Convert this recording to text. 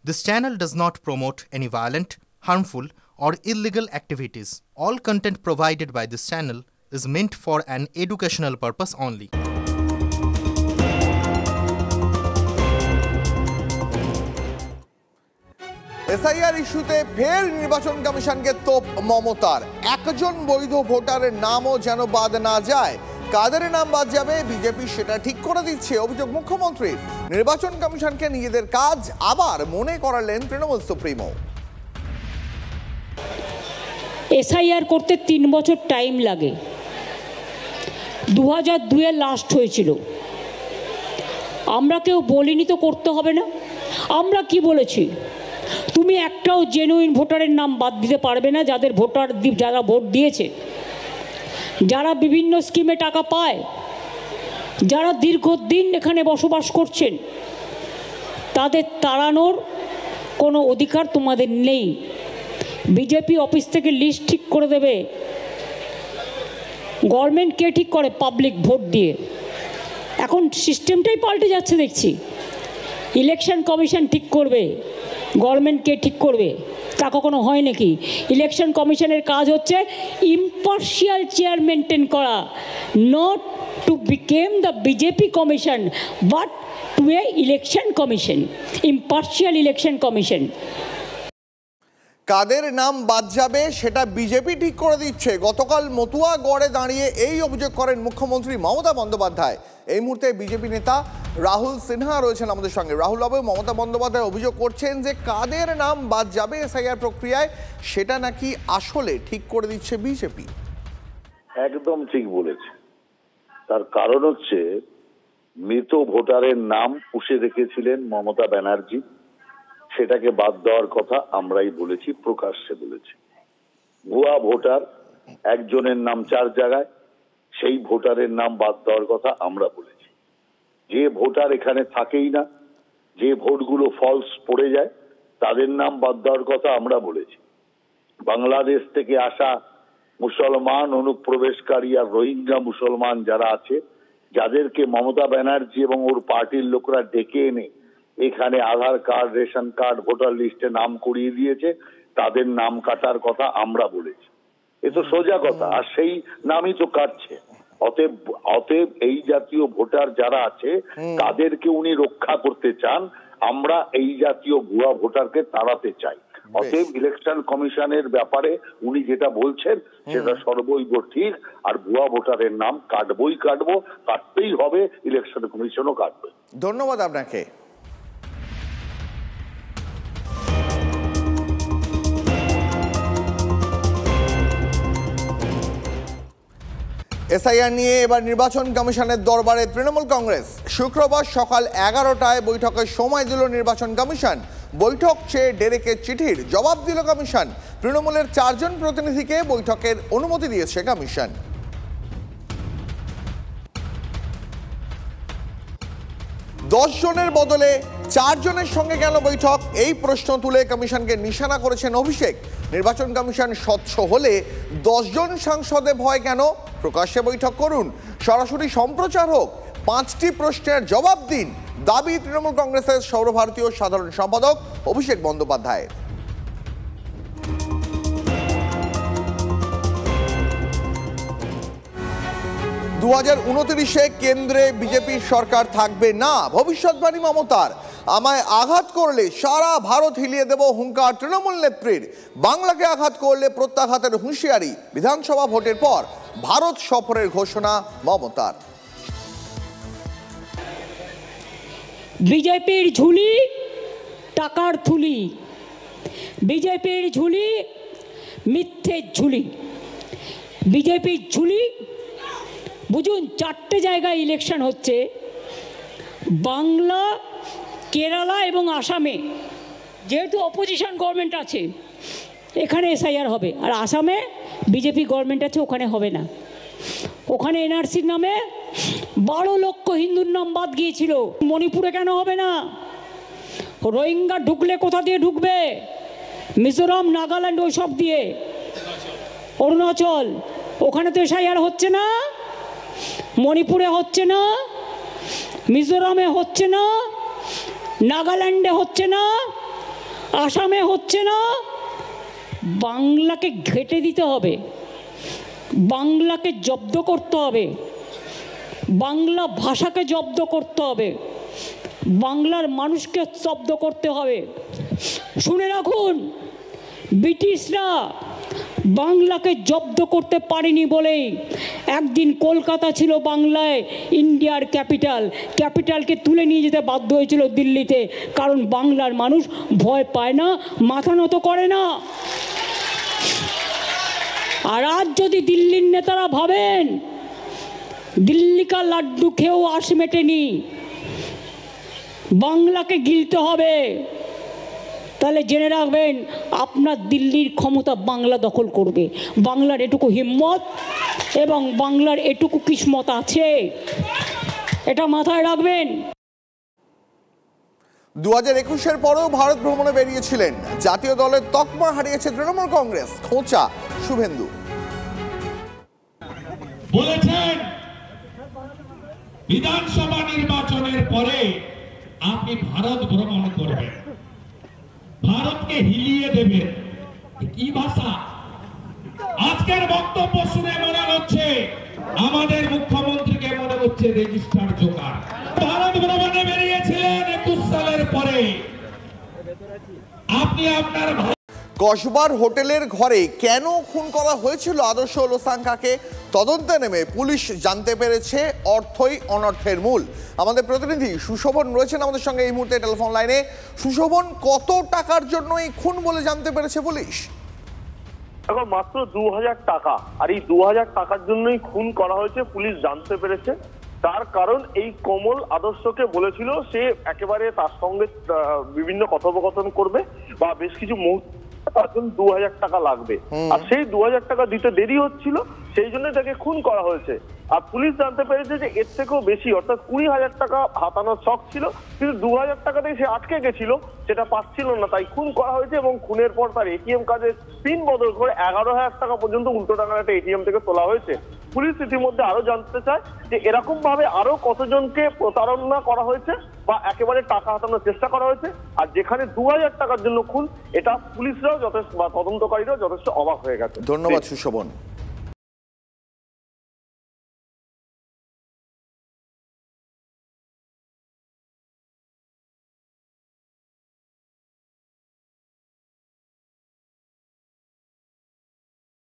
This channel does not promote any violent, harmful, or illegal activities. All content provided by this channel is meant for an educational purpose only. SIR ইস্যুতে ফের নির্বাচন কমিশনকে তোপ মমতার। একজন বৈধ ভোটারের নামও যেন বাদ না যায়। কাদের নাম বাদ যাবে বিজেপি সেটা ঠিক করে দিচ্ছে অভিযোগ মুখ্যমন্ত্রীর। নির্বাচন কমিশনকে নিজেদের কাজ আবার মনে করালেন তৃণমূল সুপ্রিমো। এসআইআর করতে 3 বছর টাইম লাগে। 2002-এ লাস্ট হয়েছিল। আমরা কেউ বলিনি তো করতে হবে না। আমরা কি বলেছি? তুমি একটাও জেনুইন ভোটারের নাম বাদ দিতে পারবে না যারা ভোট দিয়েছে, যারা বিভিন্ন স্কিমে টাকা পায়, যারা দীর্ঘদিন এখানে বসবাস করছেন, তাদের তাড়ানোর কোনো অধিকার তোমাদের নেই। বিজেপি অফিস থেকে লিস্ট ঠিক করে দেবে। গভর্নমেন্ট কে ঠিক করে? পাবলিক ভোট দিয়ে। এখন সিস্টেমটাই পাল্টে যাচ্ছে দেখছি। ইলেকশন কমিশন ঠিক করবে, গভর্নমেন্ট কে ঠিক করবে। তা কখনো হয় নাকি? ইলেকশন কমিশনের কাজ হচ্ছে ইম্পার্শিয়াল চেয়ার মেনটেন করা, not to become the BJP commission but to a election commission, impartial election commission. কাদের নাম বাদ যাবে সেটা বিজেপি ঠিক করে দিচ্ছে। গতকাল মতুয়া গড়ে দাঁড়িয়ে এই অভিযোগ করেন মুখ্যমন্ত্রী মমতা বন্দ্যোপাধ্যায়। এই মুহূর্তে বিজেপি নেতা রাহুল সিনহা রয়েছেন আমাদের সঙ্গে। রাহুল বাবু, মমতা বন্দ্যোপাধ্যায় অভিযোগ করছেন যে কাদের নাম বাদ যাবে এসআইআর প্রক্রিয়ায় সেটা নাকি আসলে ঠিক করে দিচ্ছে বিজেপি। একদম ঠিক বলেছে। তার কারণ হচ্ছে মৃত ভোটারের নাম পুষে রেখেছিলেন মমতা ব্যানার্জি, সেটাকে বাদ দেওয়ার কথা আমরাই বলেছি, প্রকাশ্যে বলেছি। ভুয়া ভোটার একজনের নাম 4 জায়গায়, সেই ভোটারের নাম বাদ দেওয়ার কথা আমরা বলেছি। যে ভোটার এখানে থাকেই না, যে ভোটগুলো ফলস পড়ে যায়, তাদের নাম বাদ দেওয়ার কথা আমরা বলেছি। বাংলাদেশ থেকে আসা মুসলমান অনুপ্রবেশকারী আর রোহিঙ্গা মুসলমান যারা আছে, যাদেরকে মমতা ব্যানার্জি এবং ওর পার্টির লোকরা ডেকে এনে এখানে আধার কার্ড, রেশন কার্ড, ভোটার লিস্টে নাম করিয়ে দিয়েছে, তাদের নাম কাটার কথা আমরা বলেছি। এ তো সোজা কথা, আর সেই নামই তো কাটছে। অতএব এই জাতীয় ভোটার যারা আছে তাদেরকে উনি রক্ষা করতে চান। আমরা এই জাতীয় ভুয়া ভোটারকে তাড়াতে চাই। অতএব ইলেকশন কমিশনের ব্যাপারে উনি যেটা বলছেন সেটা সর্বৈব ঠিক। আর ভুয়া ভোটারের নাম কাটতেই হবে, ইলেকশন কমিশনও কাটবে। ধন্যবাদ আপনাকে। এসআইআর নিয়ে এবার নির্বাচন কমিশনের দরবারে তৃণমূল কংগ্রেস। শুক্রবার সকাল 11টায় বৈঠকের সময় দিল নির্বাচন কমিশন। বৈঠক চেয়ে ডেরেকের চিঠির জবাব দিল কমিশন। তৃণমূলের 4 জন প্রতিনিধিকে বৈঠকের অনুমতি দিয়েছে কমিশন। 10 জনের বদলে 4 জনের সঙ্গে কেন বৈঠক, এই প্রশ্ন তুলে কমিশনকে নিশানা করেছেন অভিষেক। নির্বাচন কমিশন স্বচ্ছ হলে 10 জন সাংসদে ভয় কেন? প্রকাশ্যে বৈঠক করুন, সরাসরি সম্প্রচার হোক, 5টি প্রশ্নের জবাব দিন, দাবি তৃণমূল কংগ্রেসের সর্বভারতীয় সাধারণ সম্পাদক অভিষেক বন্দ্যোপাধ্যায়ের। 2029-এ কেন্দ্রে বিজেপির সরকার থাকবে না, ভবিষ্যৎবাণী মমতার। আমায় আঘাত করলে সারা ভারত হিলিয়ে দেব, হুঙ্কার তৃণমূল নেত্রীর। বাংলাকে আঘাত করলে প্রত্যাঘাতের হুঁশিয়ারি। বিধানসভা ভোটের পর ভারত সফরের ঘোষণা মমতার। বিজেপির ঝুলি টাকার থুলি, বিজেপির ঝুলি মিথ্যের ঝুলি। বিজেপির ঝুলি বুঝুন, 4টে জায়গায় ইলেকশন হচ্ছে, বাংলা, কেরালা এবং আসামে। যেহেতু অপোজিশন গভর্নমেন্ট আছে, এখানে এসআইআর হবে। আর আসামে বিজেপি গভর্নমেন্ট আছে, ওখানে হবে না। ওখানে এনআরসির নামে 12 লক্ষ হিন্দুর নাম বাদ গিয়েছিল। মণিপুরে কেন হবে না? রোহিঙ্গা ঢুকলে কোথা দিয়ে ঢুকবে? মিজোরাম, নাগাল্যান্ড, ওই সব দিয়ে। অরুণাচল, ওখানে তো এসআইআর হচ্ছে না। মণিপুরে হচ্ছে না, মিজোরামে হচ্ছে না, নাগাল্যান্ডে হচ্ছে না, আসামে হচ্ছে না, বাংলাকে ঘেঁটে দিতে হবে, বাংলাকে জব্দ করতে হবে, বাংলা ভাষাকে জব্দ করতে হবে, বাংলার মানুষকে জব্দ করতে হবে। শুনে রাখুন, ব্রিটিশরা বাংলাকে জব্দ করতে পারেনি বলেই একদিন কলকাতা ছিল বাংলায় ইন্ডিয়ার ক্যাপিটালকে তুলে নিয়ে যেতে বাধ্য হয়েছিল দিল্লিতে, কারণ বাংলার মানুষ ভয় পায় না, মাথা নত করে না। আর আজ যদি দিল্লির নেতারা ভাবেন দিল্লি কা লাড্ডু খেয়েও আশ মেটেনি, বাংলাকে গিলতে হবে, তাহলে জেনে রাখবেন আপনার দিল্লির ক্ষমতা বাংলা দখল করবে। বাংলার এটুকু হিম্মত এবং বাংলার এটুকু কিসমত আছে, এটা মাথায় রাখবেন। 2021-এর পরেও ভারত ভ্রমণে বেরিয়েছিলেন। জাতীয় দলের তকমা হারিয়েছে তৃণমূল কংগ্রেস, খোঁচা শুভেন্দু। বলেছেন বিধানসভা নির্বাচনের পরে আপনি ভারত ভ্রমণ করবেন, ভারতকে হিলিয়ে দেবেন। কি ভাষা! আজকের বক্তব্য শুনে মনে হচ্ছে আমাদের মুখ্যমন্ত্রীকে মনে হচ্ছে রেজিস্টার জোকার। ভারত ভ্রমণে বেরিয়েছিলেন 21 সালের পরে, আপনি আপনার কসবার হোটেলের ঘরে কেন খুন করা হয়েছিল আদর্শ লোসাঙ্কাকে তদন্তে নেমে পুলিশ জানতে পেরেছে অর্থই অনর্থের মূল। আমাদের প্রতিনিধি সুশোভন রয়েছেন আমাদের সঙ্গে এই মুহূর্তে টেলিফোন লাইনে। সুশোভন, কত টাকার জন্য এই খুন বলে জানতে পেরেছে পুলিশ? এখন মাত্র 2000 টাকা, আর এই 2000 টাকার জন্যই খুন করা হয়েছে পুলিশ জানতে পেরেছে। তার কারণ এই কমল আদর্শকে বলেছিল সে একেবারে তার সঙ্গে বিভিন্ন কথোপকথন করবে বা বেশ কিছু মুহূর্ত, তার জন্য 2000 টাকা লাগবে, আর সেই 2000 টাকা দিতে দেরি হচ্ছিল, সেই জন্য তাকে খুন করা হয়েছে। আর পুলিশ জানতে পেরেছে যে এর থেকেও বেশি, অর্থাৎ 20,000 টাকা হাতানোর শখ ছিল, কিন্তু 2000 টাকাতেই সে আটকে গেছিল, সেটা পাচ্ছিল না, তাই খুন করা হয়েছে। এবং খুনের পর তার এটিএম কার্ডের পিন বদল করে 11,000 টাকা পর্যন্ত উল্টো টাকার একটা এটিএম থেকে তোলা হয়েছে। পুলিশ ইতিমধ্যে আরো জানতে চায় যে এরকম ভাবে আরো কতজনকে প্রতারণা করা হয়েছে বা একেবারে টাকা হাতানোর চেষ্টা করা হয়েছে। আর যেখানে 2000 টাকার জন্য খুন, এটা পুলিশরাও যথেষ্ট বা তদন্তকারীরাও যথেষ্ট অবাক হয়ে গেছে। ধন্যবাদ সুশোভন।